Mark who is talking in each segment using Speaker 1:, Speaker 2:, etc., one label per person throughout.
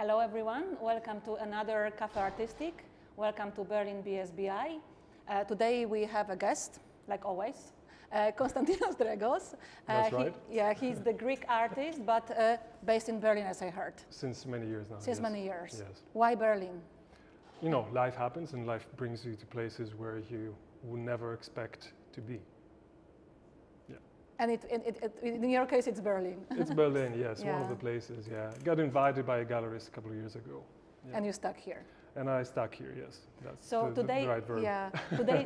Speaker 1: Hello everyone, welcome to another Café Artistique. Welcome to Berlin BSBI. Today we have a guest, like always, Konstantino Dregos.
Speaker 2: That's right.
Speaker 1: He's the Greek artist, but based in Berlin, as I heard.
Speaker 2: Since many years now.
Speaker 1: Since
Speaker 2: yes.
Speaker 1: many years.
Speaker 2: Yes.
Speaker 1: Why Berlin?
Speaker 2: You know, life happens and life brings you to places where you would never expect to be.
Speaker 1: And in your case, it's Berlin.
Speaker 2: It's Berlin, yes,
Speaker 1: Yeah.
Speaker 2: one of the places, yeah. Got invited by a gallerist a couple of years ago. Yeah.
Speaker 1: And you stuck here.
Speaker 2: And I stuck here, yes. That's
Speaker 1: So today,
Speaker 2: the right verb.
Speaker 1: yeah,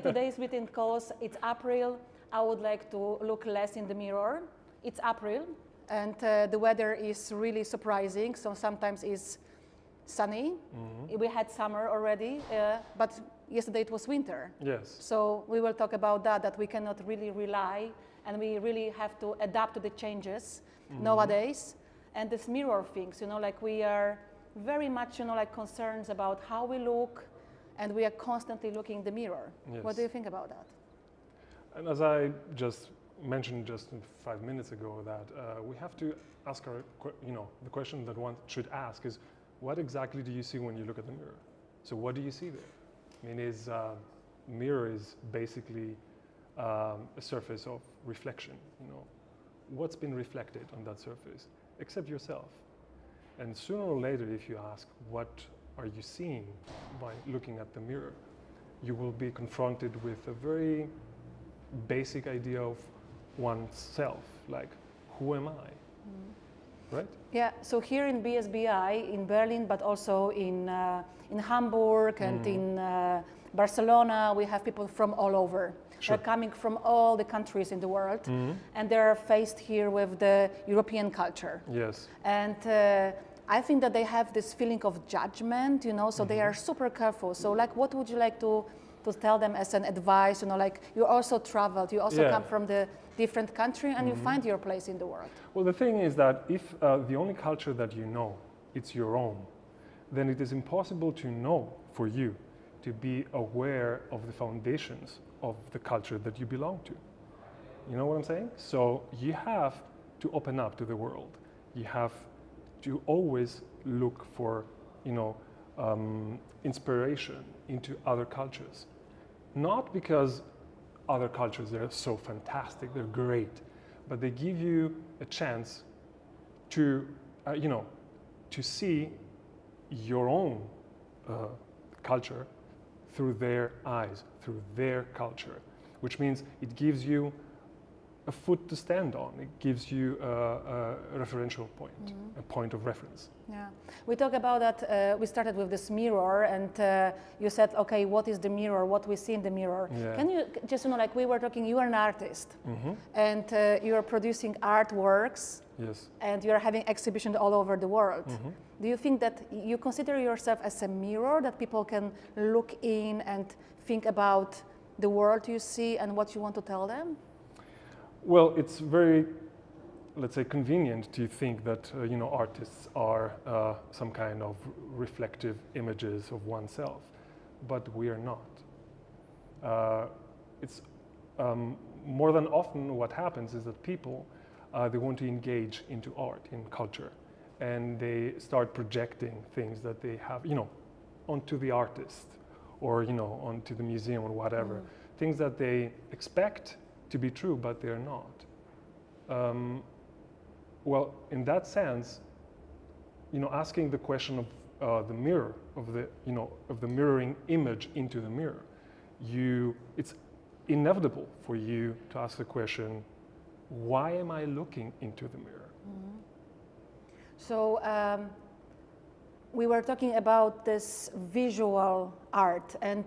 Speaker 1: today's meeting calls, it's April. I would like to look less in the mirror. It's April, and the weather is really surprising. So sometimes it's sunny. Mm-hmm. We had summer already, but yesterday it was winter.
Speaker 2: Yes.
Speaker 1: So we will talk about that we cannot really rely, and we really have to adapt to the changes nowadays. And this mirror things, like we are very much, like concerns about how we look, and we are constantly looking in the mirror.
Speaker 2: Yes.
Speaker 1: What do you think about that?
Speaker 2: And as I just mentioned just 5 minutes ago, that we have to ask the question that one should ask is, what exactly do you see when you look at the mirror? So what do you see there? I mean, mirror is basically a surface of reflection. What's been reflected on that surface, except yourself. And sooner or later, if you ask, what are you seeing by looking at the mirror, you will be confronted with a very basic idea of oneself, like, who am I? Right?
Speaker 1: Yeah, so here in BSBI, in Berlin, but also in Hamburg and in Barcelona, we have people from all over.
Speaker 2: Sure.
Speaker 1: They're coming from all the countries in the world, and they're faced here with the European culture.
Speaker 2: Yes.
Speaker 1: And I think that they have this feeling of judgment, so they are super careful. So like, what would you like to tell them as an advice? Like, you also traveled, you also come from the different country, and you find your place in the world.
Speaker 2: Well, the thing is that if the only culture that you know, it's your own, then it is impossible to know for you to be aware of the foundations of the culture that you belong to. You know what I'm saying? So you have to open up to the world. You have to always look for, inspiration into other cultures. Not because other cultures, they're so fantastic, they're great, but they give you a chance to, to see your own culture through their eyes, through their culture, which means it gives you a foot to stand on. It gives you a referential point, a point of reference.
Speaker 1: Yeah, we talk about that. We started with this mirror, and you said, okay, what is the mirror? What we see in the mirror?
Speaker 2: Yeah.
Speaker 1: Can you just, like we were talking, you are an artist, and you are producing artworks.
Speaker 2: Yes.
Speaker 1: And you are having exhibitions all over the world. Do you think that you consider yourself as a mirror that people can look in and think about the world you see and what you want to tell them?
Speaker 2: Well, it's very, let's say, convenient to think that artists are some kind of reflective images of oneself, but we are not. It's more than often what happens is that people they want to engage into art, in culture, and they start projecting things that they have, onto the artist, or onto the museum or whatever, things that they expect to be true, but they're not. Well, in that sense, asking the question of the mirror, of the mirroring image into the mirror, it's inevitable for you to ask the question, why am I looking into the mirror?
Speaker 1: So we were talking about this visual art, and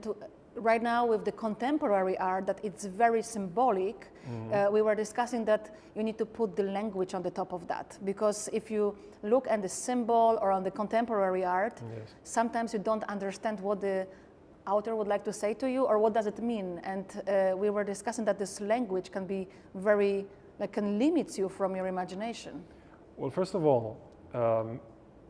Speaker 1: right now with the contemporary art, that it's very symbolic. We were discussing that you need to put the language on the top of that, because if you look at the symbol or on the contemporary art, sometimes you don't understand what the author would like to say to you, or what does it mean. And we were discussing that this language can be can limit you from your imagination.
Speaker 2: Well, first of all,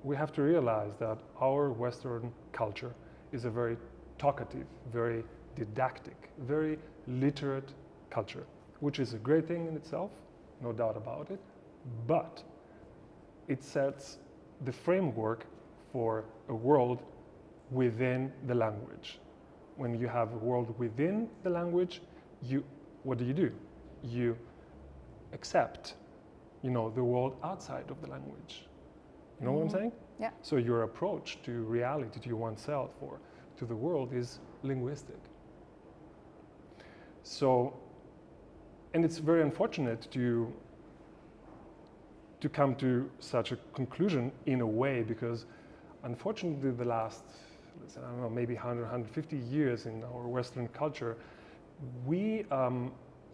Speaker 2: we have to realize that our Western culture is a very talkative, very didactic, very literate culture, which is a great thing in itself, no doubt about it, but it sets the framework for a world within the language. When you have a world within the language, what do? You accept, the world outside of the language. You know what I'm saying?
Speaker 1: Yeah.
Speaker 2: So your approach to reality, to oneself, or to the world is linguistic. So, and it's very unfortunate to come to such a conclusion in a way, because unfortunately the last, I don't know, maybe 100, 150 years in our Western culture, we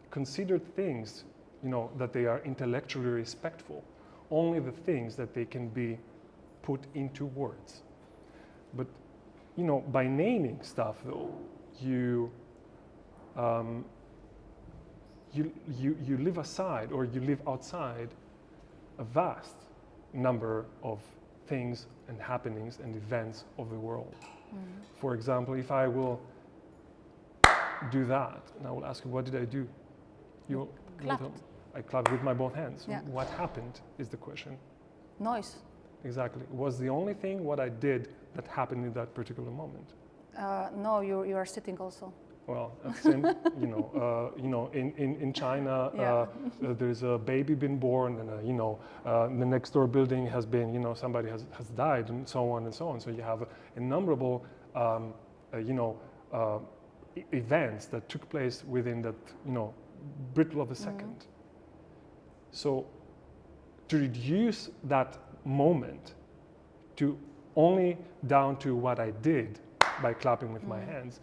Speaker 2: considered things, that they are intellectually respectful, only the things that they can be put into words. But, by naming stuff though, you live aside, or you live outside a vast number of things and happenings and events of the world. For example, if I will do that, and I will ask you, what did I do? You
Speaker 1: clapped.
Speaker 2: I clapped with my both hands.
Speaker 1: Yeah.
Speaker 2: What happened is the question.
Speaker 1: Noise.
Speaker 2: Exactly. Was the only thing what I did that happened in that particular moment?
Speaker 1: No, you are sitting also.
Speaker 2: Well, same, in China,
Speaker 1: Yeah.
Speaker 2: There's a baby been born, and the next door building has been, somebody has died, and so on and so on. So you have innumerable, events that took place within that, brittle of a second. So to reduce that moment to only down to what I did by clapping with my hands,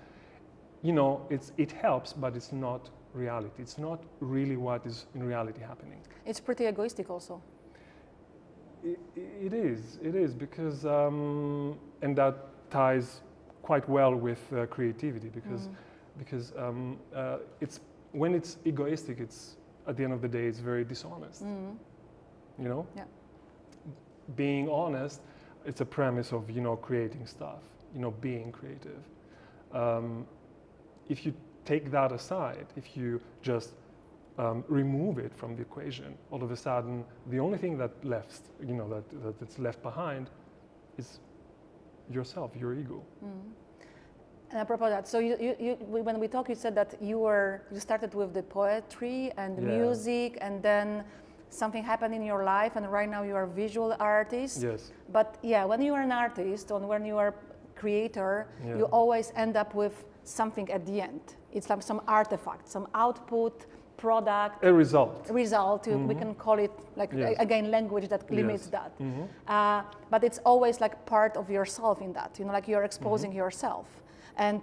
Speaker 2: it helps, but it's not reality. It's not really what is in reality happening.
Speaker 1: It's pretty egoistic also.
Speaker 2: It is because, and that ties quite well with creativity, because it's when it's egoistic, it's at the end of the day, it's very dishonest. Yeah. Being honest, it's a premise of creating stuff. Being creative. If you take that aside, if you just remove it from the equation, all of a sudden the only thing that's left behind is yourself, your ego.
Speaker 1: And apropos that, so when we talked, you said that you started with the poetry and the music, and then something happened in your life, and right now you are a visual artist.
Speaker 2: Yes.
Speaker 1: But when you are an artist, or when you are a creator, you always end up with something at the end. It's like some artifact, some output, product.
Speaker 2: A result.
Speaker 1: We can call it again language that limits that. But it's always like part of yourself in that. Like you're exposing yourself. And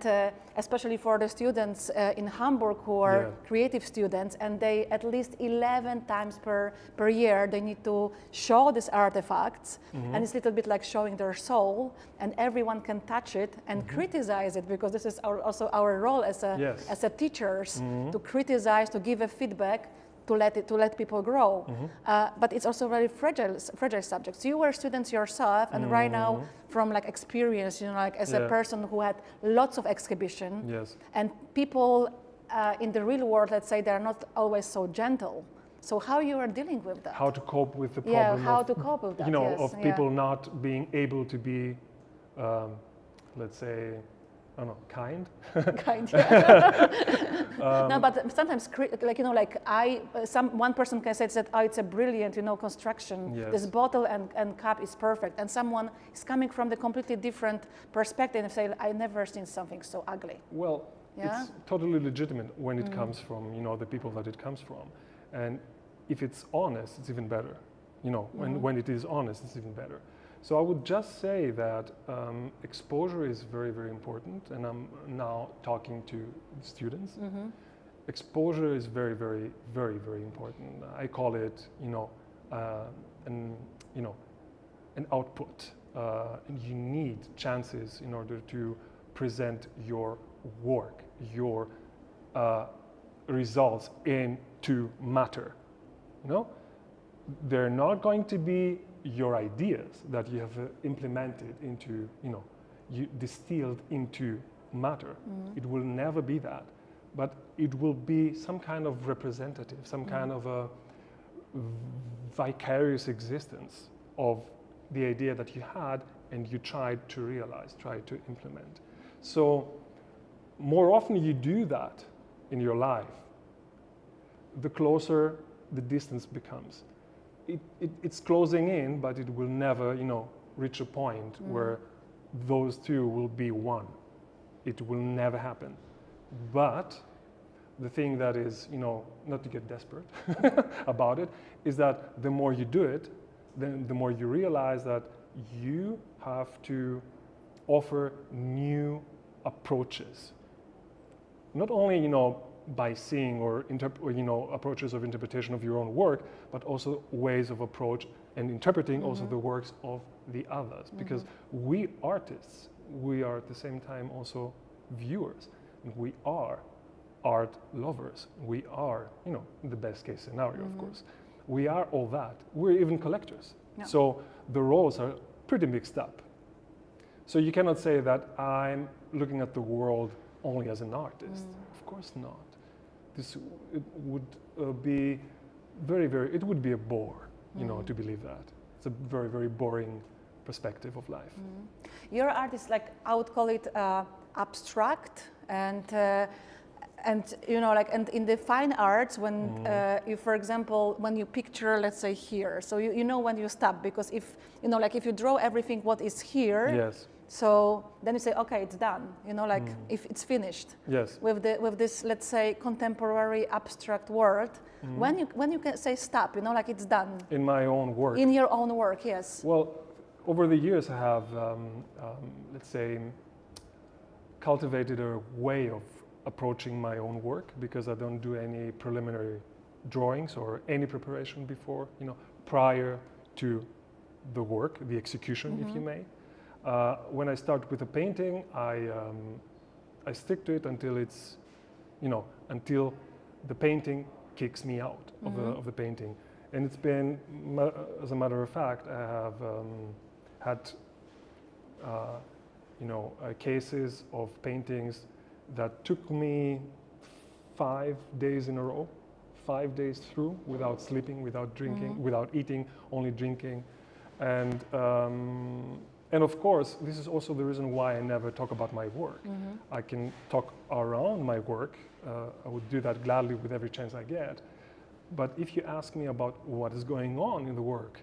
Speaker 1: especially for the students in Hamburg who are creative students, and they at least 11 times per year, they need to show these artifacts, and it's a little bit like showing their soul, and everyone can touch it and criticize it, because this is also our role as a teachers, to criticize, to give a feedback, to let people grow. But it's also very fragile subject. So you were students yourself, and right now, from experience, as a person who had lots of exhibition, and people in the real world, let's say, they're not always so gentle. So how you are dealing with that?
Speaker 2: How to cope with the problem?
Speaker 1: How to cope with that?
Speaker 2: Of people not being able to be, let's say, I don't know, kind.
Speaker 1: Kind, yeah. No, but sometimes, one person can say that, oh, it's a brilliant, construction.
Speaker 2: Yes.
Speaker 1: This bottle and cup is perfect, and someone is coming from the completely different perspective and say, I never seen something so ugly.
Speaker 2: Well, it's totally legitimate when it comes from, the people that it comes from, and if it's honest, it's even better. When it is honest, it's even better. So I would just say that exposure is very, very important, and I'm now talking to students. Exposure is very, very, very, very important. I call it, an output, and you need chances in order to present your work, your results into matter. They're not going to be your ideas that you have implemented into, you distilled into matter. It will never be that, but it will be some kind of representative, some kind of a vicarious existence of the idea that you had and you try to realize, try to implement. So more often you do that in your life, the closer the distance becomes. It's closing in, but it will never, reach a point where those two will be one. It will never happen. But the thing that is, not to get desperate about it, is that the more you do it, then the more you realize that you have to offer new approaches. Not only, by seeing or approaches of interpretation of your own work, but also ways of approach and interpreting also the works of the others. Because we artists, we are at the same time also viewers. And we are art lovers. We are, the best case scenario, of course. We are all that. We're even collectors. Yeah. So the roles are pretty mixed up. So you cannot say that I'm looking at the world only as an artist. Of course not. It would be it would be a bore, to believe that. It's a very, very boring perspective of life.
Speaker 1: Your art is I would call it abstract and and in the fine arts, when you, for example, when you picture, let's say here, so you know when you stop, because if if you draw everything what is here,
Speaker 2: yes.
Speaker 1: So then you say, okay, it's done. If it's finished.
Speaker 2: Yes.
Speaker 1: With this, let's say, contemporary abstract world, when you can say stop, it's done.
Speaker 2: In my own work.
Speaker 1: In your own work, yes.
Speaker 2: Well, over the years, I have, let's say, cultivated a way of approaching my own work, because I don't do any preliminary drawings or any preparation before, prior to the work, the execution, if you may. When I start with a painting, I stick to it until it's, until the painting kicks me out of the painting. And it's been, as a matter of fact, I have had, cases of paintings that took me 5 days in a row, 5 days through, without sleeping, without drinking, without eating, only drinking. And of course, this is also the reason why I never talk about my work. I can talk around my work. I would do that gladly with every chance I get. But if you ask me about what is going on in the work,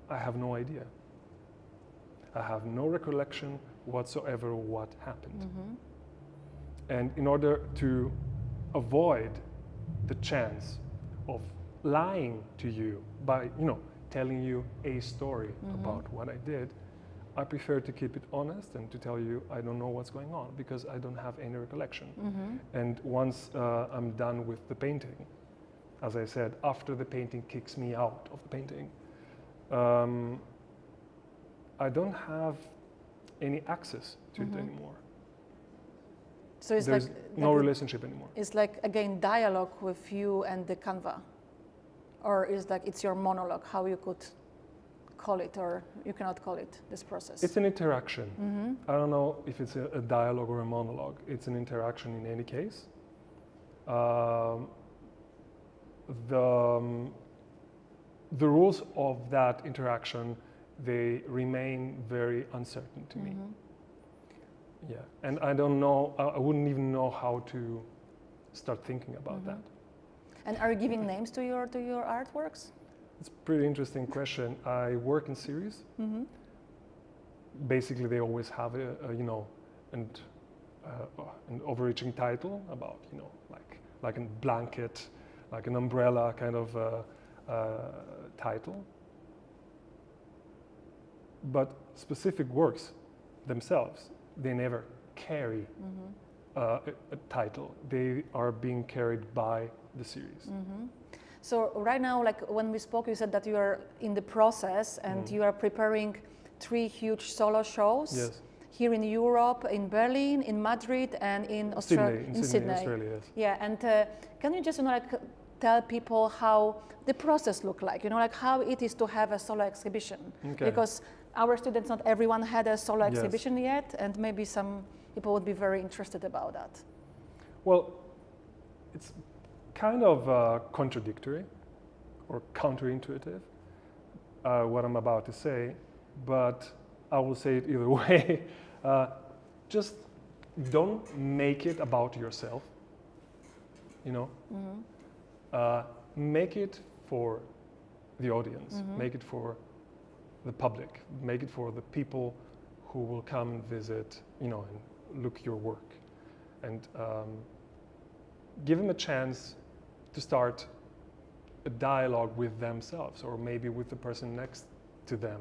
Speaker 2: I have no idea. I have no recollection whatsoever what happened. And in order to avoid the chance of lying to you by, telling you a story about what I did, I prefer to keep it honest and to tell you I don't know what's going on, because I don't have any recollection. And once I'm done with the painting, as I said, after the painting kicks me out of the painting, I don't have any access to it anymore.
Speaker 1: So it's
Speaker 2: There's no relationship anymore.
Speaker 1: It's again, dialogue with you and the canvas. Or is it's your monologue, how you could call it, or you cannot call it, this process?
Speaker 2: It's an interaction. I don't know if it's a dialogue or a monologue. It's an interaction in any case. The rules of that interaction, they remain very uncertain to me. Yeah, and I don't know, I wouldn't even know how to start thinking about that. And
Speaker 1: are you giving names to your artworks?
Speaker 2: It's a pretty interesting question. I work in series. Basically, they always have an overreaching title about like a blanket, like an umbrella kind of title. But specific works themselves, they never carry a title. They are being carried by the series.
Speaker 1: So right now, when we spoke, you said that you are in the process and you are preparing 3 huge solo shows.
Speaker 2: Yes.
Speaker 1: Here in Europe, in Berlin, in Madrid, and in Australia.
Speaker 2: In Sydney, Australia, yes.
Speaker 1: Yeah, and can you just tell people how the process looked like? How it is to have a solo exhibition?
Speaker 2: Okay.
Speaker 1: Because our students, not everyone had a solo exhibition yet, and maybe some people would be very interested about that.
Speaker 2: Well, it's kind of contradictory or counterintuitive, what I'm about to say, but I will say it either way. Just don't make it about yourself, you know. Make it for the audience, make it for the public, make it for the people who will come and visit, you know, and look your work, and give them a chance to start a dialogue with themselves, or maybe with the person next to them,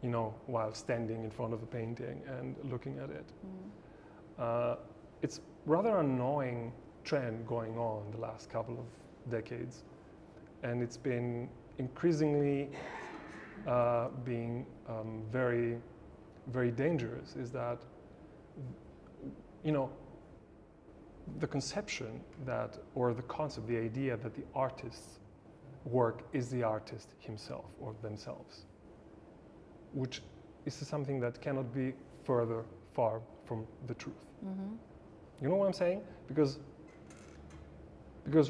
Speaker 2: you know, while standing in front of a painting and looking at it. It's rather annoying trend going on the last couple of decades, and it's been increasingly being very, very dangerous. Is that, you know, the conception that, or the concept, the idea that the artist's work is the artist himself or themselves, which is something that cannot be far from the truth. You know what I'm saying? Because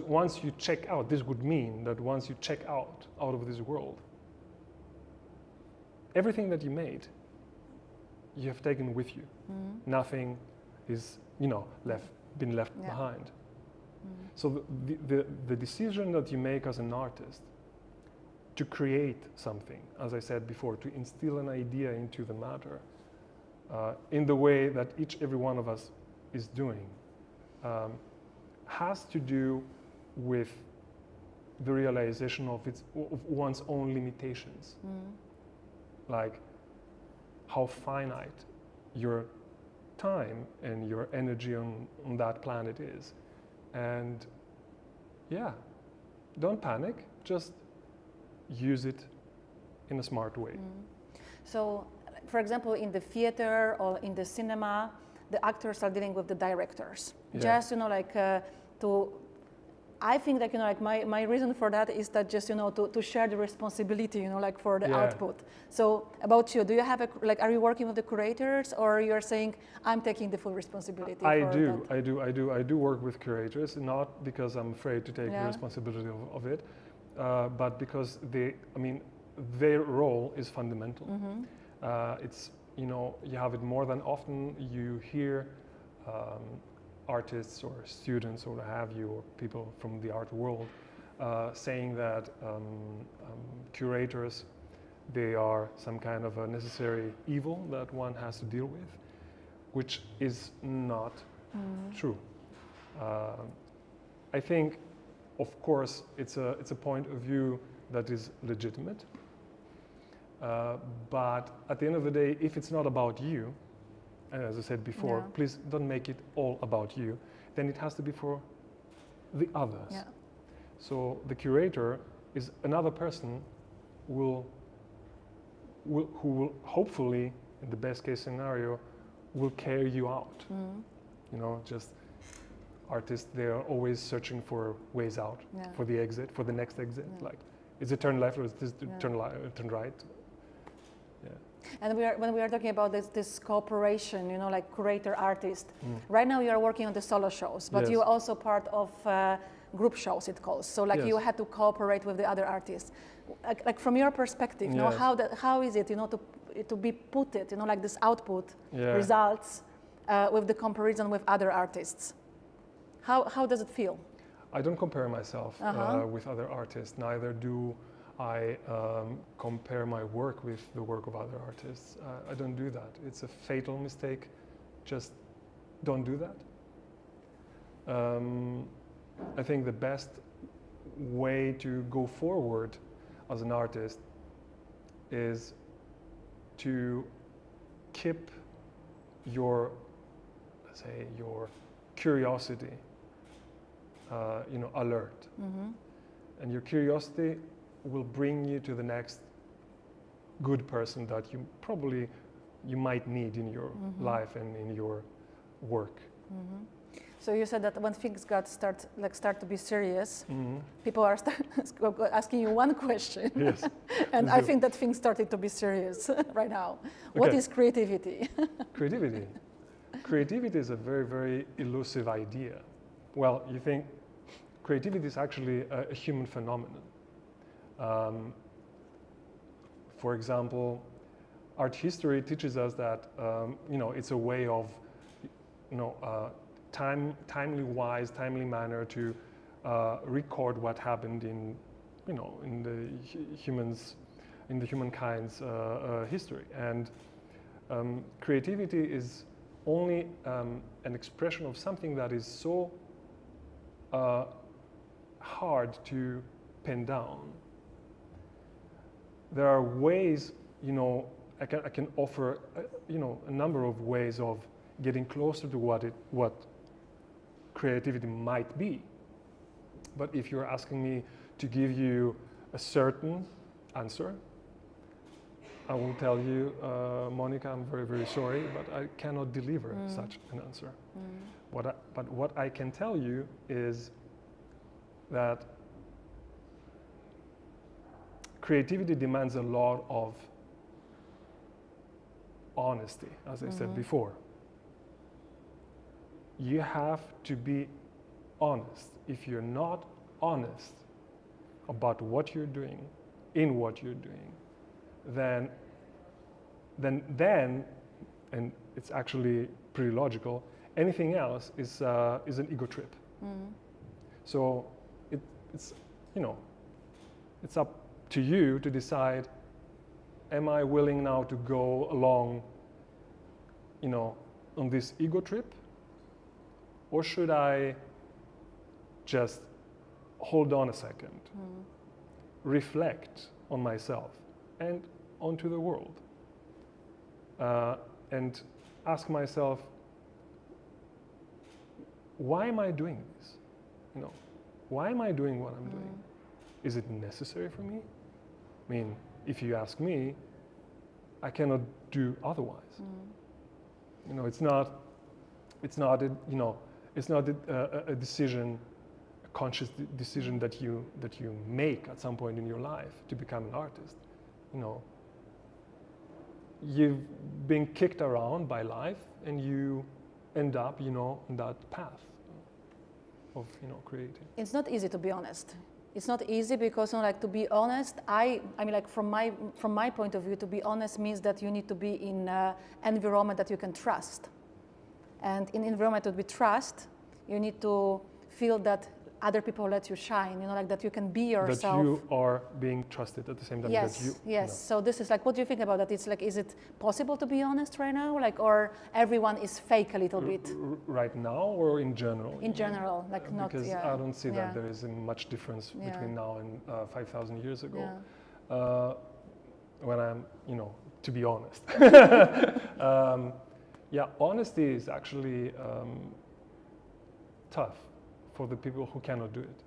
Speaker 2: once you check out, this would mean that once you check out of this world, everything that you made, you have taken with you. Nothing is, you know, been left behind. So the decision that you make as an artist to create something, as I said before, to instill an idea into the matter, in the way that every one of us is doing, has to do with the realization of one's own limitations, like how finite your time and your energy on that planet is. And yeah, don't panic, just use it in a smart way.
Speaker 1: So, for example, in the theater or in the cinema, the actors are dealing with the directors. Just, you know, like I think that, you know, like my reason for that is that just, you know, to share the responsibility, you know, like for the output. So about you, do you have are you working with the curators, or you're saying I'm taking the full responsibility?
Speaker 2: I do work with curators, not because I'm afraid to take the responsibility of it, but because their role is fundamental. It's, you know, you have it more than often. You hear artists or students or what have you, or people from the art world saying that curators, they are some kind of a necessary evil that one has to deal with, which is not true. I think, of course, it's a point of view that is legitimate, but at the end of the day, if it's not about you, and as I said before, please don't make it all about you, then it has to be for the others. So the curator is another person who will hopefully, in the best case scenario, will carry you out. You know, just artists, they are always searching for ways out, for the exit, for the next exit. Like, is it turn left or is this turn right? And
Speaker 1: when we are talking about this cooperation, you know, like curator-artist, right now you are working on the solo shows, but you're also part of group shows, it calls. So like you had to cooperate with the other artists. Like from your perspective, you know, how is it, you know, to be put it, you know, like this output results with the comparison with other artists? How does it feel?
Speaker 2: I don't compare myself with other artists, neither do I compare my work with the work of other artists. I don't do that. It's a fatal mistake. Just don't do that. I think the best way to go forward as an artist is to keep your, let's say, your curiosity, you know, alert. And your curiosity will bring you to the next good person that you might need in your life and in your work.
Speaker 1: So you said that when things start to be serious, people are asking you one question. And I think that things started to be serious right now. What is creativity?
Speaker 2: Creativity is a very, very elusive idea. Well, you think creativity is actually a human phenomenon. For example, art history teaches us that it's a way of timely manner to record what happened in the humankind's history. And creativity is only an expression of something that is so hard to pin down. There are ways, I can offer, a number of ways of getting closer to what creativity might be. But if you're asking me to give you a certain answer, I will tell you, Monika, I'm very, very sorry, but I cannot deliver such an answer. But what I can tell you is that creativity demands a lot of honesty, as I said before. You have to be honest. If you're not honest about what you're doing, in what you're doing, then, and it's actually pretty logical, anything else is an ego trip. So it's up to you to decide, am I willing now to go along, on this ego trip? Or should I just hold on a second, reflect on myself and onto the world, and ask myself, why am I doing this? Why am I doing what I'm doing? Is it necessary for me? I mean, if you ask me, I cannot do otherwise. It's not a decision, a conscious decision that you make at some point in your life to become an artist. You've been kicked around by life, and you end up, on that path of, creating.
Speaker 1: It's not easy, to be honest. It's not easy because, to be honest, I mean, from my point of view, to be honest means that you need to be in an environment that you can trust. And in environment that we trust, you need to feel that other people let you shine, that you can be yourself.
Speaker 2: That you are being trusted at the same time.
Speaker 1: Yes,
Speaker 2: that you,
Speaker 1: yes. So this is what do you think about that? It's is it possible to be honest right now? or everyone is fake a little bit?
Speaker 2: Right now or in general?
Speaker 1: In general, not,
Speaker 2: because I don't see that there is much difference between now and 5,000 years ago. When I'm, to be honest. Honesty is actually tough for the people who cannot do it.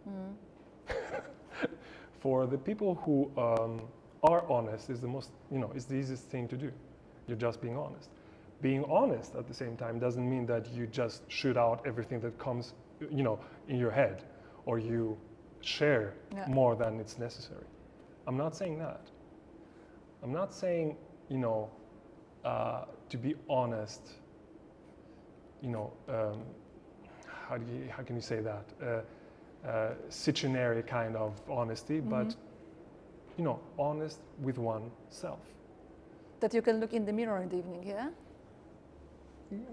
Speaker 2: For the people who are honest is the most, is the easiest thing to do. You're just being honest. Being honest at the same time doesn't mean that you just shoot out everything that comes, in your head, or you share more than it's necessary. I'm not saying that. I'm not saying, to be honest, how can you say that? Sitchinary kind of honesty, but honest with oneself.
Speaker 1: That you can look in the mirror in the evening, yeah?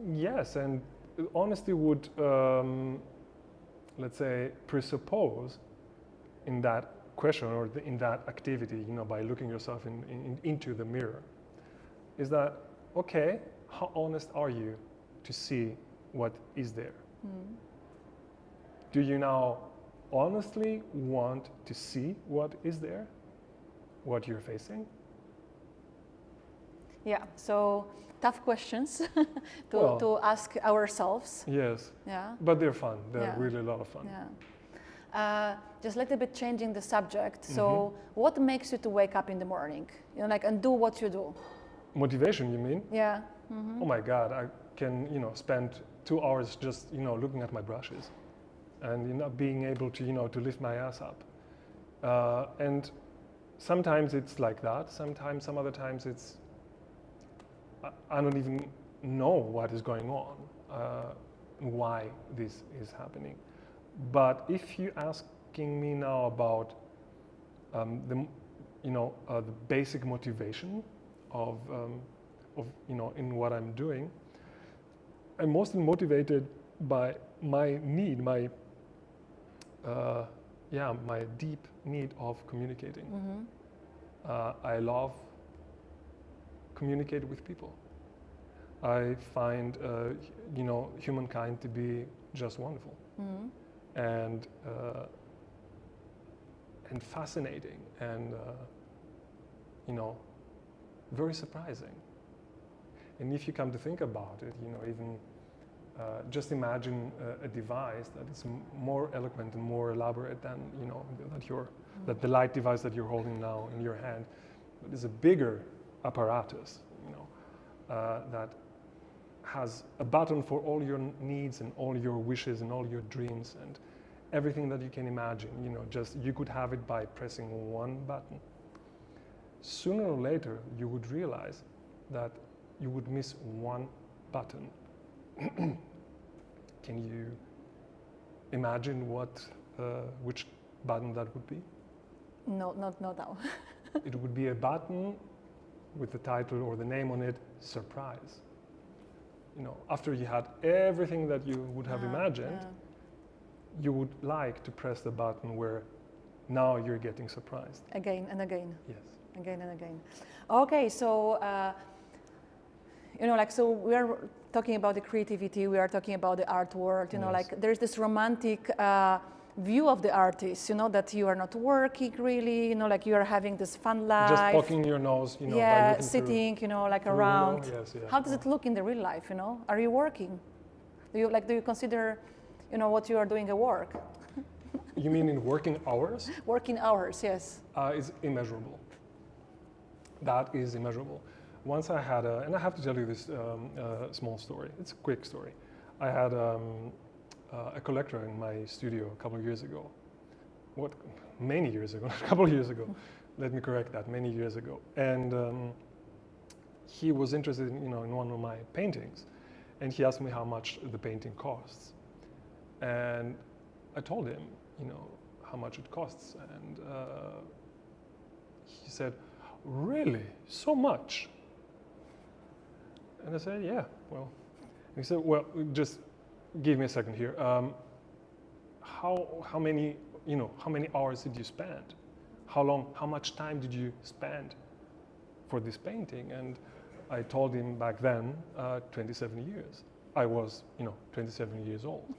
Speaker 2: Yes, and honesty would, let's say, presuppose in that question or in that activity, by looking yourself into the mirror, is that, okay, how honest are you to see what is there? Do you now honestly want to see what is there, what you're facing? Yeah,
Speaker 1: so tough questions to ask ourselves.
Speaker 2: Yes.
Speaker 1: Yeah.
Speaker 2: But they're fun. They're really a lot of fun.
Speaker 1: Yeah. Just a little bit changing the subject. So what makes you to wake up in the morning, and do what you do?
Speaker 2: Motivation, you mean?
Speaker 1: Yeah.
Speaker 2: Oh my God, I can, spend 2 hours just, looking at my brushes and being able to, to lift my ass up. And sometimes it's like that. Some other times it's, I don't even know what is going on, why this is happening. But if you're asking me now about the basic motivation of in what I'm doing. I'm mostly motivated by my need, my deep need of communicating. I love communicating with people. I find humankind to be just wonderful and fascinating and very surprising. And if you come to think about it, even just imagine a device that is more eloquent and more elaborate than that the light device that you're holding now in your hand. It is a bigger apparatus, that has a button for all your needs and all your wishes and all your dreams and everything that you can imagine. Just you could have it by pressing one button. Sooner or later, you would realize that you would miss one button. Can you imagine which button that would be?
Speaker 1: No, not now.
Speaker 2: It would be a button with the title or the name on it, surprise. After you had everything that you would have imagined, you would like to press the button where now you're getting surprised.
Speaker 1: Again and again.
Speaker 2: Yes.
Speaker 1: Again and again. Okay, so so we are talking about the creativity, we are talking about the art world, there's this romantic view of the artist, that you are not working really, you are having this fun life.
Speaker 2: Just poking your nose, by
Speaker 1: sitting, around.
Speaker 2: Yes,
Speaker 1: How does it look in the real life, Are you working? Do you consider, what you are doing at work?
Speaker 2: You mean in working hours?
Speaker 1: Working hours, yes.
Speaker 2: Is immeasurable. That is immeasurable. Once I had and I have to tell you this small story. It's a quick story. I had a collector in my studio a couple of years ago. Many years ago, a couple of years ago. Let me correct that, many years ago. And he was interested in one of my paintings. And he asked me how much the painting costs. And I told him, how much it costs. And he said, "Really? So much?" And I said, "Yeah, well." And he said, "Well, just give me a second here. How many hours did you spend? How much time did you spend for this painting?" And I told him back then, 27 years. I was, 27 years old.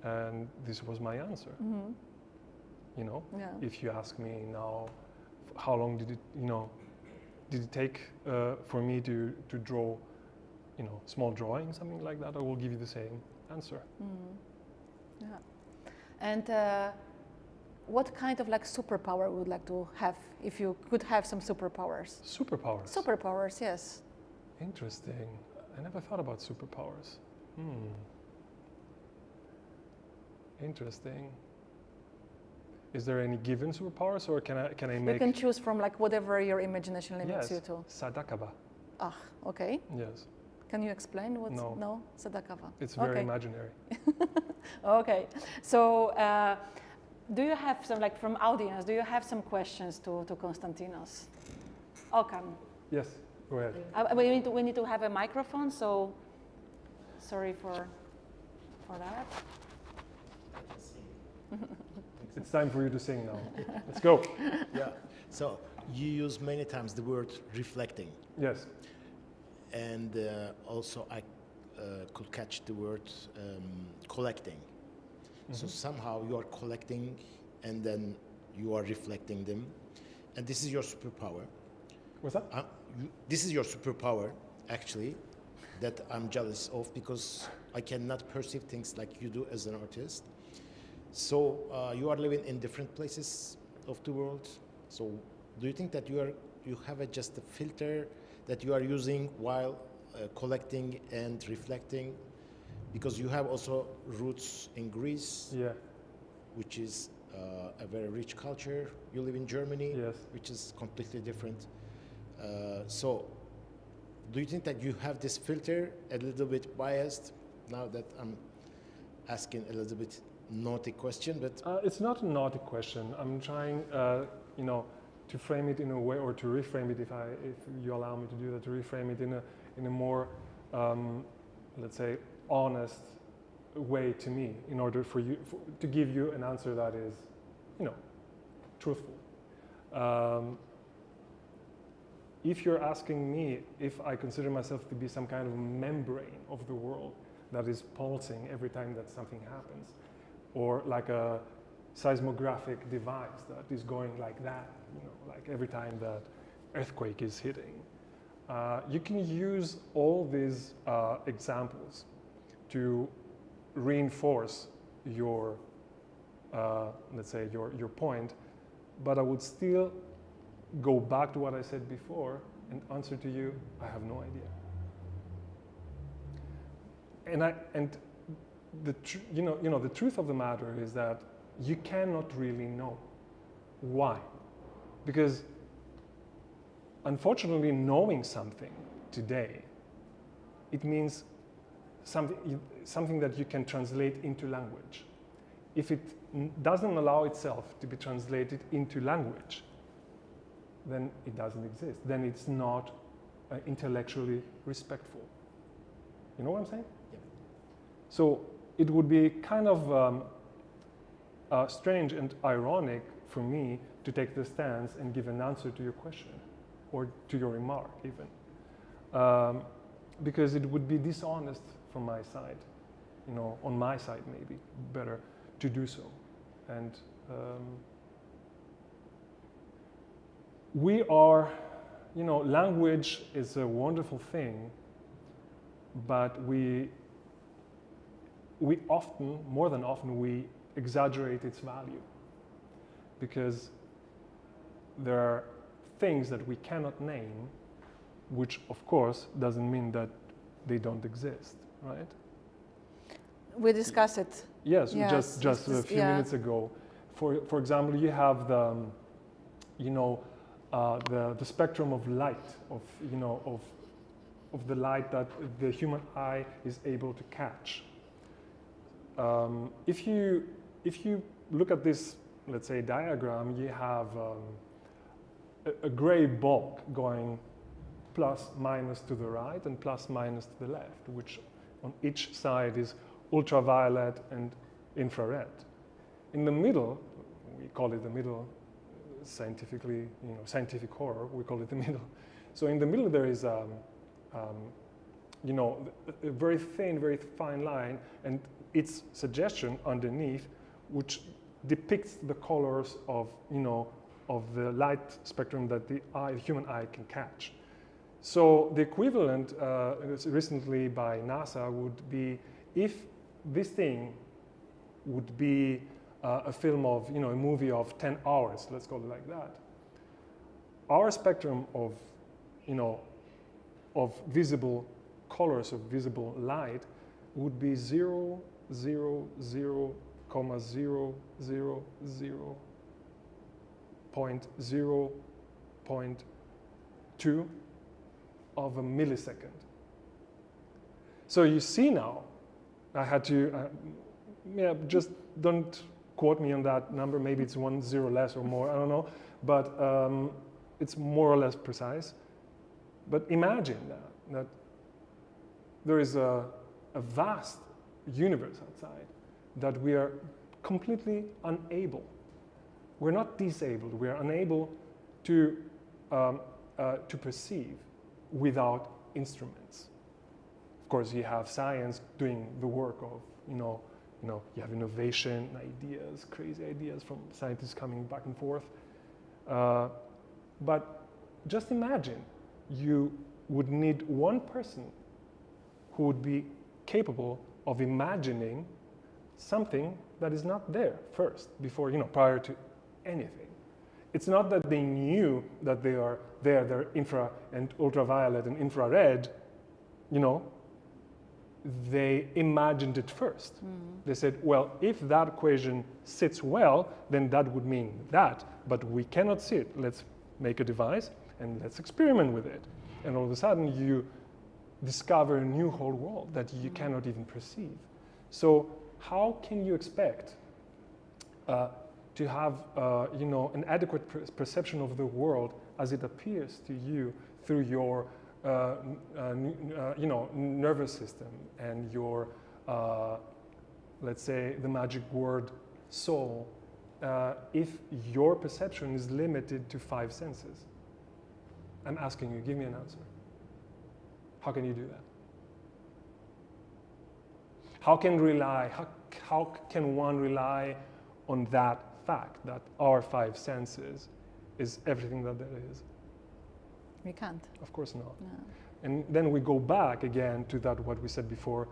Speaker 2: And this was my answer. If you ask me now, how long did it take for me to draw, small drawings, something like that, I will give you the same answer.
Speaker 1: Yeah. And what kind of superpower would you like to have if you could have some superpowers?
Speaker 2: Superpowers?
Speaker 1: Superpowers, yes.
Speaker 2: Interesting. I never thought about superpowers. Interesting. Is there any given superpowers, or can I make?
Speaker 1: You can choose from whatever your imagination limits you to.
Speaker 2: Sadakava.
Speaker 1: Ah, okay.
Speaker 2: Yes.
Speaker 1: Can you explain what's
Speaker 2: no
Speaker 1: Sadakava?
Speaker 2: It's very imaginary.
Speaker 1: Okay. So, do you have some from audience? Do you have some questions to Konstantinos? Okan.
Speaker 2: Yes. Go ahead.
Speaker 1: We need to have a microphone. So, sorry for that.
Speaker 2: It's time for you to sing now. Let's go.
Speaker 3: Yeah. So you use many times the word reflecting.
Speaker 2: Yes.
Speaker 3: And also I could catch the word collecting. So somehow you are collecting and then you are reflecting them. And this is your superpower.
Speaker 2: What's that?
Speaker 3: This is your superpower, actually, that I'm jealous of, because I cannot perceive things like you do as an artist. So you are living in different places of the world. So do you think that you have just a filter that you are using while collecting and reflecting? Because you have also roots in Greece, which is a very rich culture. You live in Germany, which is completely different. So do you think that you have this filter a little bit biased? Now that I'm asking a little bit naughty question, but
Speaker 2: it's not a naughty question. I'm trying, to frame it in a way, or to reframe it, if you allow me to do that, to reframe it in a more, let's say, honest way to me, in order for you to give you an answer that is, truthful. If you're asking me if I consider myself to be some kind of membrane of the world that is pulsing every time that something happens, or like a seismographic device that is going like that, like every time that earthquake is hitting, you can use all these examples to reinforce your, let's say, your point, but I would still go back to what I said before and answer to you, I have no idea. And the truth of the matter is that you cannot really know. Why? Because unfortunately, knowing something today, it means something that you can translate into language. If it doesn't allow itself to be translated into language, then it doesn't exist. Then it's not intellectually respectful. You know what I'm saying?
Speaker 3: Yeah.
Speaker 2: So it would be kind of strange and ironic for me to take the stance and give an answer to your question, or to your remark even, because it would be dishonest from my side, on my side maybe, better to do so. And we are, language is a wonderful thing, but we often, more than often, we exaggerate its value, because there are things that we cannot name, which of course doesn't mean that they don't exist, right?
Speaker 1: We discussed it.
Speaker 2: Yes,
Speaker 1: Yes,
Speaker 2: just a few minutes ago. For example, you have the the spectrum of light, of the light that the human eye is able to catch. If you look at this, let's say, diagram, you have a gray bulk going plus minus to the right and plus minus to the left, which on each side is ultraviolet and infrared. In the middle, we call it the middle, scientifically, scientific horror, we call it the middle. So in the middle there is a very thin, very fine line, and its suggestion underneath, which depicts the colors of the light spectrum that the human eye can catch. So the equivalent recently by NASA would be, if this thing would be a film of, a movie of 10 hours, let's call it like that, our spectrum of, of visible colors, of visible light, would be 0, 0, 0, 0, 0, 0, 0.2 of a millisecond. So you see now, I had to, just don't quote me on that number, maybe it's 1 0 less or more, I don't know, but it's more or less precise. But imagine that there is a vast universe outside that we are completely unable. We're not disabled, we are unable to perceive without instruments. Of course, you have science doing the work of, you have innovation, ideas, crazy ideas from scientists coming back and forth. But just imagine, you would need one person who would be capable of imagining something that is not there first, before, prior to anything. It's not that they knew that they are there, they're infra and ultraviolet and infrared, they imagined it first. They said, well, if that equation sits well, then that would mean that, but we cannot see it. Let's make a device and let's experiment with it. And all of a sudden you discover a new whole world that you cannot even perceive. So how can you expect to have an adequate perception of the world as it appears to you through your nervous system and your let's say the magic word soul, if your perception is limited to 5 senses? I'm asking you, give me an answer. How can you do that? How can one rely on that fact that our 5 senses is everything that there is?
Speaker 1: We can't.
Speaker 2: Of course not.
Speaker 1: No.
Speaker 2: And then we go back again to that what we said before,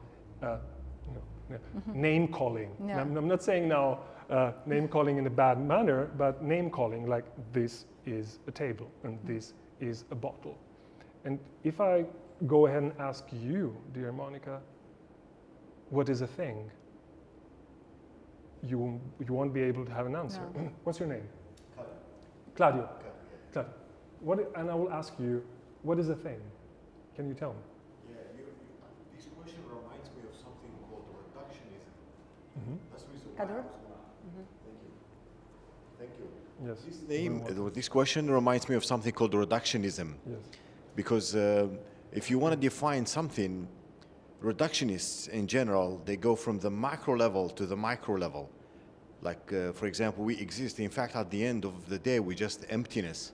Speaker 2: name calling.
Speaker 1: Yeah.
Speaker 2: I'm not saying now name calling in a bad manner, but name calling like this is a table and this is a bottle. And if I go ahead and ask you, dear Monika, what is a thing? You won't be able to have an answer.
Speaker 1: No.
Speaker 2: What's your name? Claudio. Claudio. And I will ask you, what is a thing? Can you tell me?
Speaker 4: Yeah, this question reminds me of something called reductionism. That's the reason why I
Speaker 1: Kadir?
Speaker 4: was gonna. Thank you.
Speaker 2: Yes.
Speaker 4: This question reminds me of something called reductionism.
Speaker 2: Yes.
Speaker 4: Because if you want to define something, reductionists in general, they go from the macro level to the micro level. Like, for example, we exist. In fact, at the end of the day, we're just emptiness.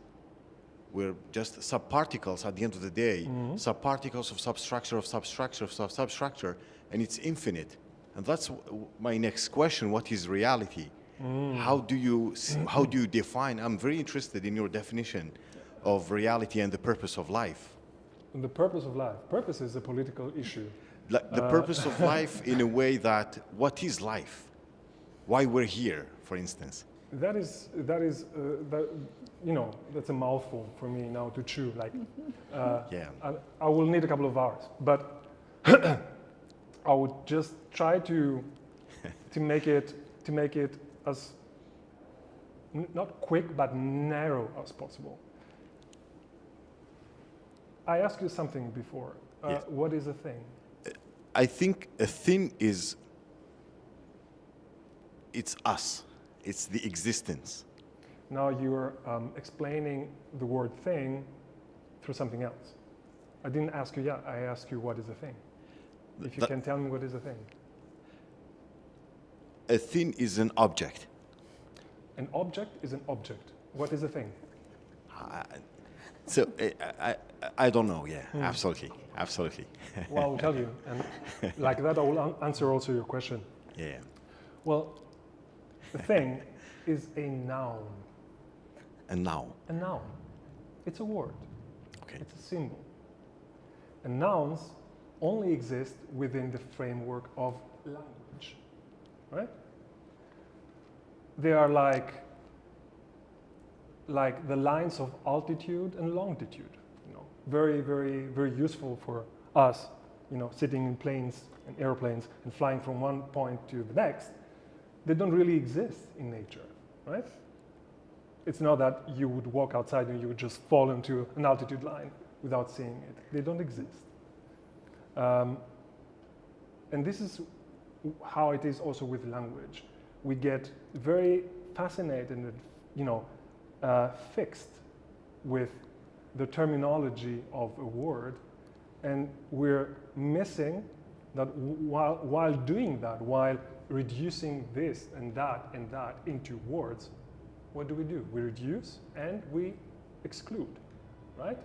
Speaker 4: We're just subparticles at the end of the day, subparticles of substructure of substructure of substructure, and it's infinite. And that's my next question: what is reality? How do you define? I'm very interested in your definition of reality and the purpose of life.
Speaker 2: And the purpose of life. Purpose is a political issue.
Speaker 4: Like the purpose of life in a way that what is life? Why we're here, for instance.
Speaker 2: That's a mouthful for me now to chew. Like,
Speaker 4: Yeah.
Speaker 2: I will need a couple of hours, but I would just try to make it as not quick but narrow as possible. I asked you something before.
Speaker 4: Yes.
Speaker 2: What is a thing?
Speaker 4: I think a thing it's us. It's the existence.
Speaker 2: Now you're explaining the word thing through something else. I didn't ask you yet. I asked you what is a thing. If you can tell me what is a thing.
Speaker 4: A thing is an object.
Speaker 2: An object is an object. What is a thing?
Speaker 4: So I don't know. Yeah, absolutely.
Speaker 2: Well, I will tell you, and like that I will answer also your question.
Speaker 4: Yeah.
Speaker 2: Well, the thing is a noun.
Speaker 4: And now.
Speaker 2: A noun. It's a word.
Speaker 4: Okay.
Speaker 2: It's a symbol. And nouns only exist within the framework of language, right? They are like the lines of altitude and longitude. Very, very, very useful for us, sitting in planes and airplanes and flying from one point to the next. They don't really exist in nature, right? It's not that you would walk outside and you would just fall into an altitude line without seeing it. They don't exist. And this is how it is also with language. We get very fascinated and fixed with the terminology of a word, and we're missing that while doing that, while reducing this and that into words, what do? We reduce and we exclude, right?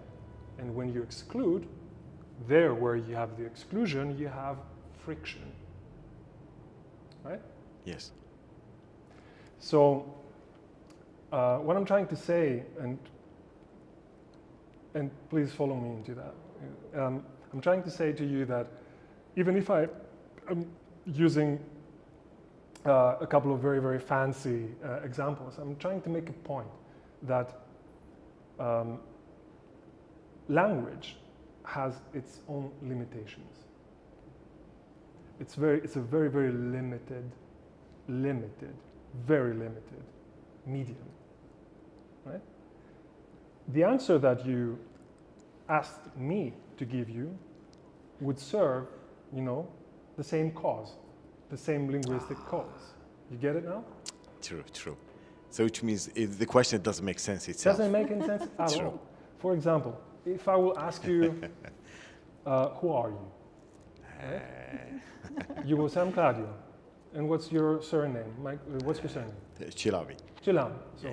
Speaker 2: And when you exclude, there where you have the exclusion, you have friction, right?
Speaker 4: Yes.
Speaker 2: So what I'm trying to say, and please follow me into that, I'm trying to say to you that even if I am using a couple of very, very fancy examples, I'm trying to make a point that language has its own limitations. It's a very, very limited, very limited medium, right? The answer that you asked me to give you would serve, the same cause, the same linguistic cause. You get it now?
Speaker 4: True. So which means the question doesn't make sense itself.
Speaker 2: Doesn't make any sense at all. For example, if I will ask you, who are you? Right? You will say, I'm Claudio. And what's your surname? What's your surname?
Speaker 4: Cilavi.
Speaker 2: Cilavi. So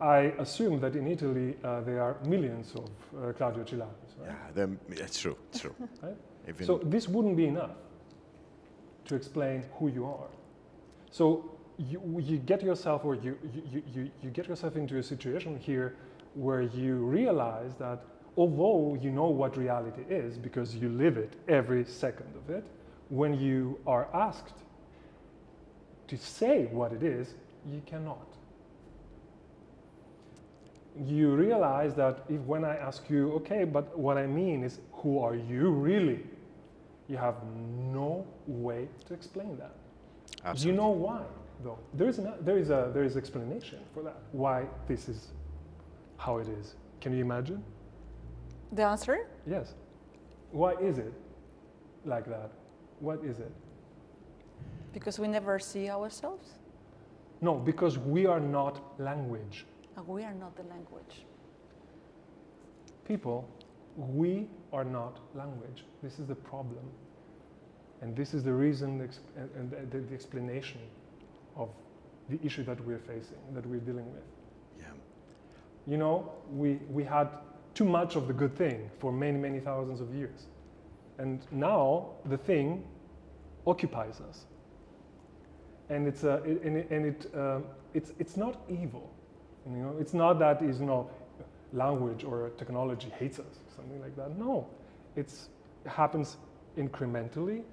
Speaker 2: I assume that in Italy there are millions of Claudio Cilavis, right?
Speaker 4: Yeah, that's true. It's true.
Speaker 2: Right?
Speaker 4: Even
Speaker 2: So this wouldn't be enough to explain who you are. So you get yourself, or you get yourself into a situation here where you realize that although you know what reality is because you live it every second of it, when you are asked to say what it is, you cannot. You realize that if when I ask you, okay, but what I mean is, who are you really? You have no way to explain that.
Speaker 4: Absolutely.
Speaker 2: You know why, though. There is explanation for that. Why this is how it is. Can you imagine?
Speaker 1: The answer?
Speaker 2: Yes. Why is it like that? What is it?
Speaker 1: Because we never see ourselves?
Speaker 2: No, because we are not language.
Speaker 1: We are not the language.
Speaker 2: People, we are not language. This is the problem. And this is the reason and the explanation of the issue that we're facing, that we're dealing with.
Speaker 4: Yeah.
Speaker 2: You know, we had too much of the good thing for many, many thousands of years. And now the thing occupies us. And it's not evil. You know, it's not that language or technology hates us, something like that. No, it happens incrementally,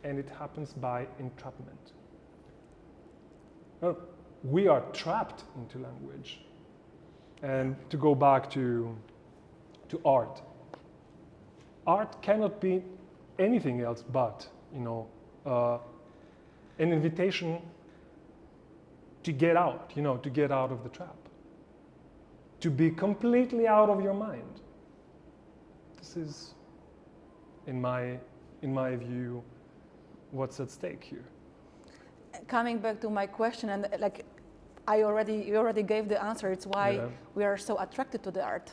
Speaker 2: and it happens by entrapment. We are trapped into language. And to go back to art, art cannot be anything else but, an invitation to get out, to get out of the trap, to be completely out of your mind. This is, in my view, what's at stake here.
Speaker 1: Coming back to my question, and you already gave the answer. It's why we are so attracted to the art,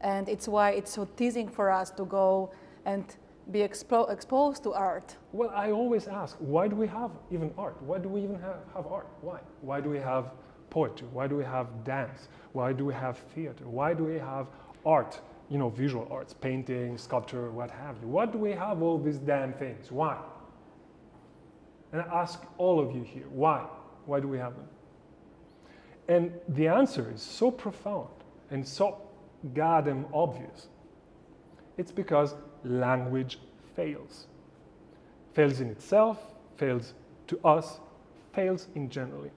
Speaker 1: and it's why it's so teasing for us to go and be exposed to art.
Speaker 2: Well, I always ask, why do we have even art? Why do we even have art? Why? Why do we have poetry? Why do we have dance? Why do we have theater? Why do we have art? Visual arts, painting, sculpture, what have you. Why do we have all these damn things? Why? And I ask all of you here, why? Why do we have them? And the answer is so profound and so goddamn obvious. It's because language fails. Fails in itself, fails to us, fails in generally.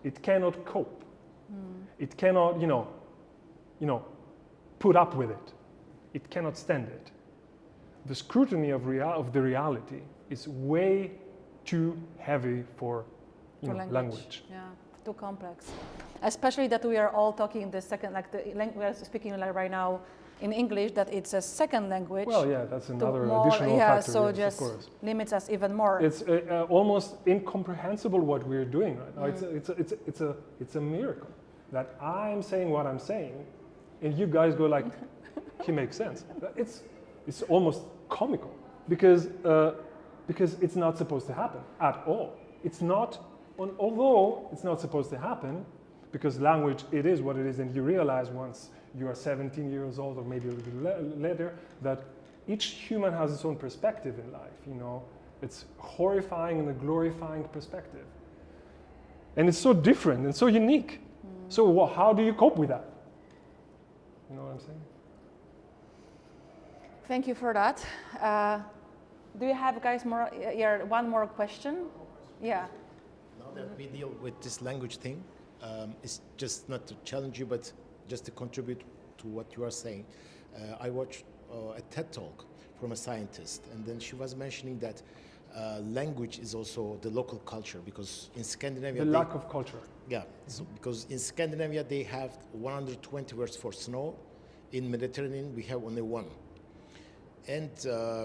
Speaker 2: It cannot cope. It cannot, put up with it. It cannot stand it. The scrutiny of the reality is way too heavy for language.
Speaker 1: Yeah, too complex. Especially that we are all talking the second, we are speaking right now in English, that it's a second language.
Speaker 2: Well, yeah, that's another additional factor.
Speaker 1: So
Speaker 2: yes,
Speaker 1: just
Speaker 2: of course.
Speaker 1: Limits us even more.
Speaker 2: It's almost incomprehensible what we're doing right now. It's a miracle that I'm saying what I'm saying, and you guys go like, he makes sense. It's almost comical because it's not supposed to happen at all. It's not, although it's not supposed to happen, because language, it is what it is, and you realize once you are 17 years old or maybe a little bit later that each human has its own perspective in life. It's horrifying and a glorifying perspective, and it's so different and so unique. So how do you cope with that? You know what I'm saying?
Speaker 1: Thank you for that. Do you have, guys, one more question? Yeah.
Speaker 3: Now that we deal with this language thing, it's just not to challenge you, but just to contribute to what you are saying. I watched a TED talk from a scientist, and then she was mentioning that language is also the local culture, because in Scandinavia...
Speaker 2: The lack of culture.
Speaker 3: Yeah, so because in Scandinavia they have 120 words for snow. In Mediterranean we have only one. And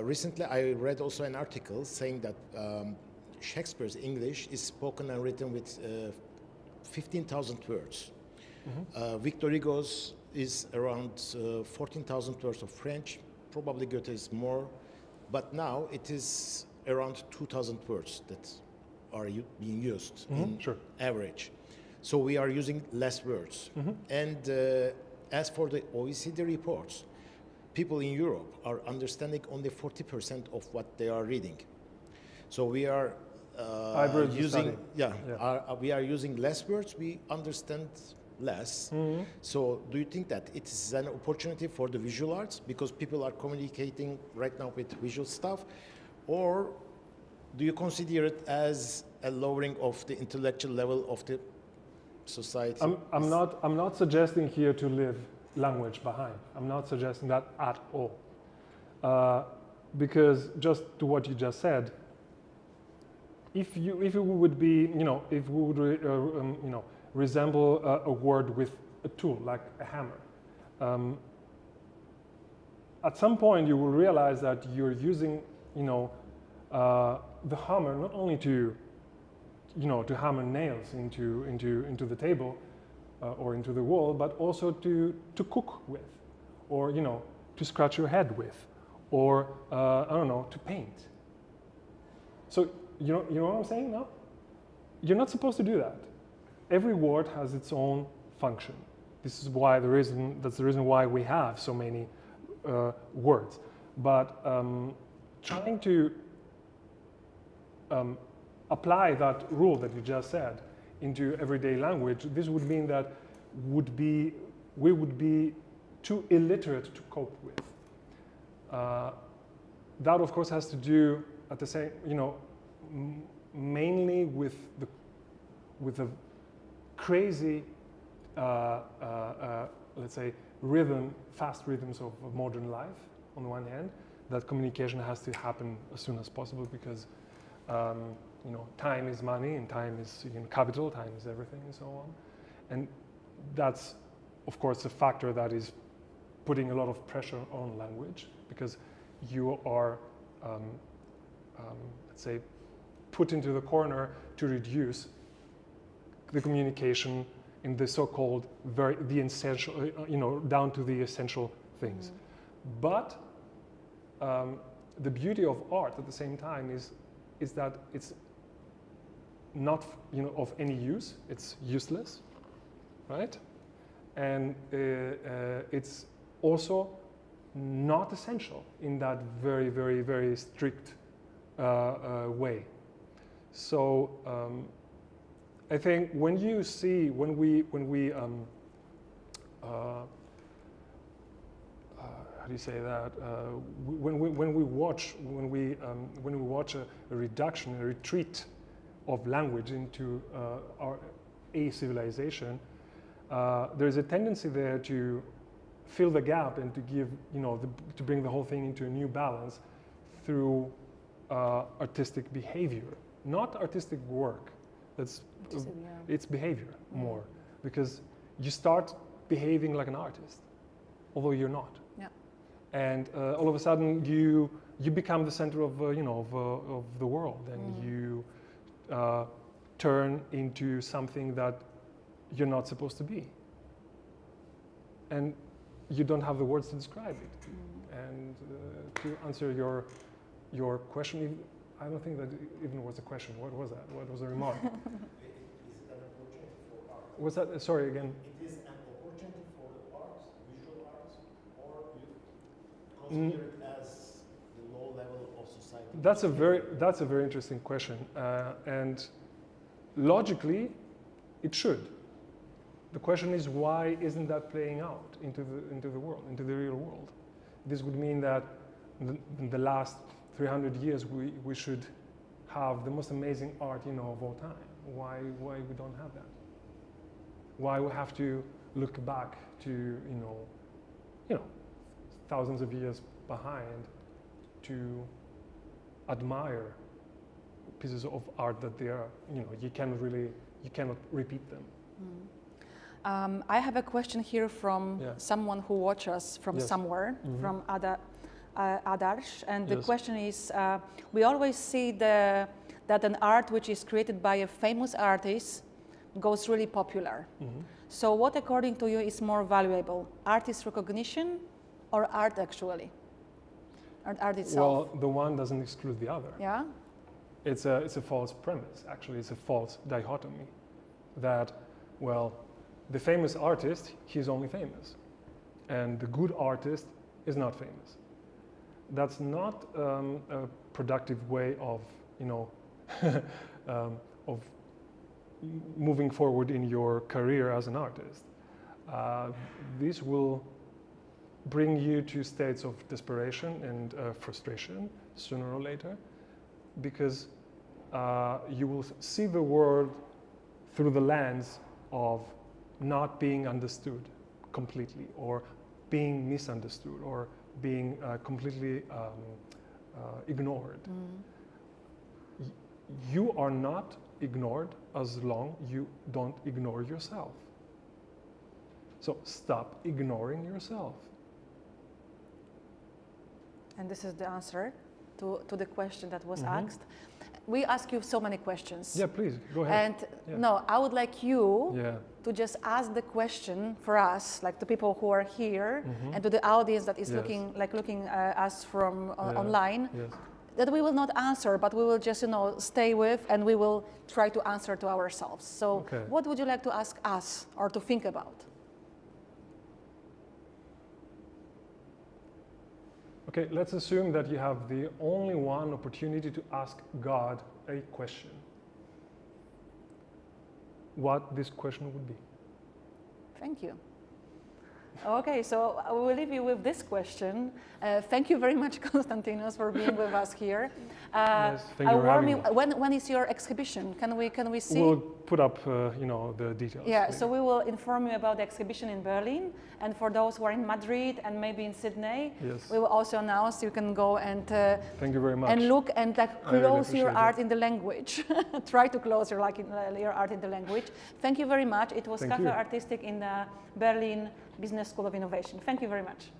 Speaker 3: recently I read also an article saying that Shakespeare's English is spoken and written with 15,000 words. Victor Hugo's is around 14,000 words of French. Probably Goethe is more, but now it is around 2,000 words that are being used in average. So we are using less words. And as for the OECD reports, people in Europe are understanding only 40% of what they are reading. So we are using, we are using less words. We understand less. So do you think that it is an opportunity for the visual arts because people are communicating right now with visual stuff, or do you consider it as a lowering of the intellectual level of the society?
Speaker 2: I'm not suggesting here to leave language behind. I'm not suggesting that at all, because just to what you just said, if it would be, if we would, resemble a word with a tool like a hammer, at some point you will realize that you're using, the hammer not only to, to hammer nails into the table or into the wall, but also to cook with, or to scratch your head with, or I don't know, to paint. So you know what I'm saying now? You're not supposed to do that. Every word has its own function. This is why that's the reason why we have so many words. But trying to apply that rule that you just said into everyday language, this would mean that we would be too illiterate to cope with. That of course has to do at the same, mainly with the crazy, let's say, fast rhythms of modern life. On the one hand, that communication has to happen as soon as possible because time is money and time is capital, time is everything and so on. And that's, of course, a factor that is putting a lot of pressure on language because you are, let's say, put into the corner to reduce the communication in the so-called the essential, down to the essential things. But the beauty of art at the same time is that it's not of any use. It's useless, right? And it's also not essential in that very, very, very strict way. So I think when we how do you say that? When we watch a reduction, a retreat of language into a civilization, there is a tendency there to fill the gap and to give, to bring the whole thing into a new balance through artistic behavior, not artistic work. It's behavior more, because you start behaving like an artist, although you're not.
Speaker 1: Yeah.
Speaker 2: And all of a sudden you become the center of of the world, and you turn into something that you're not supposed to be, and you don't have the words to describe it. And to answer your question, I don't think that even was a question. What was that? What was the remark?
Speaker 3: Is it an opportunity for art?
Speaker 2: Was that, sorry again?
Speaker 3: It is an opportunity for the arts, visual arts, or you consider it as the low level of society?
Speaker 2: That's a very interesting question, and logically, it should. The question is, why isn't that playing out into the world, into the real world? This would mean that in the last 300 years we should have the most amazing art of all time. Why we don't have that? Why we have to look back to thousands of years behind to admire pieces of art that they are you cannot repeat them.
Speaker 1: I have a question here from someone who watches us from somewhere, from Adarsh, and the question is, we always see that an art which is created by a famous artist goes really popular. So what, according to you, is more valuable? Artist recognition or art actually? Art itself?
Speaker 2: Well, the one doesn't exclude the other.
Speaker 1: Yeah?
Speaker 2: It's a false premise, actually. It's a false dichotomy that, well, the famous artist, he's only famous. And the good artist is not famous. That's not a productive way of, you know, of moving forward in your career as an artist. This will bring you to states of desperation and frustration sooner or later, because you will see the world through the lens of not being understood completely, or being misunderstood, or being completely ignored. You are not ignored as long you don't ignore yourself. So stop ignoring yourself.
Speaker 1: And this is the answer to the question that was asked. We ask you so many questions.
Speaker 2: Yeah, please, go ahead.
Speaker 1: And no, I would like you
Speaker 2: Yeah.
Speaker 1: to just ask the question for us, like the people who are here, and to the audience that is
Speaker 2: Yes.
Speaker 1: looking us from
Speaker 2: Yeah.
Speaker 1: online,
Speaker 2: Yes.
Speaker 1: that we will not answer, but we will just, you know, stay with, and we will try to answer to ourselves. So
Speaker 2: Okay.
Speaker 1: what would you like to ask us or to think about?
Speaker 2: Okay, let's assume that you have the only one opportunity to ask God a question. What this question would be?
Speaker 1: Thank you. Okay, so I will leave you with this question. Thank you very much, Konstantinos, for being with us here.
Speaker 2: Yes, thank you for having me.
Speaker 1: When is your exhibition? Can we see?
Speaker 2: We'll put up, you know, the details.
Speaker 1: Yeah,
Speaker 2: later.
Speaker 1: so we will inform you about the exhibition in Berlin, and for those who are in Madrid and maybe in Sydney,
Speaker 2: Yes.
Speaker 1: we will also announce you can go and
Speaker 2: Thank you very much.
Speaker 1: and look and like
Speaker 2: I really
Speaker 1: close your
Speaker 2: appreciate
Speaker 1: art in the language. Try to close your your art in the language. Thank you very much. It was
Speaker 2: Thank
Speaker 1: Café
Speaker 2: you.
Speaker 1: Artistique in the Berlin Business School of Innovation. Thank you very much.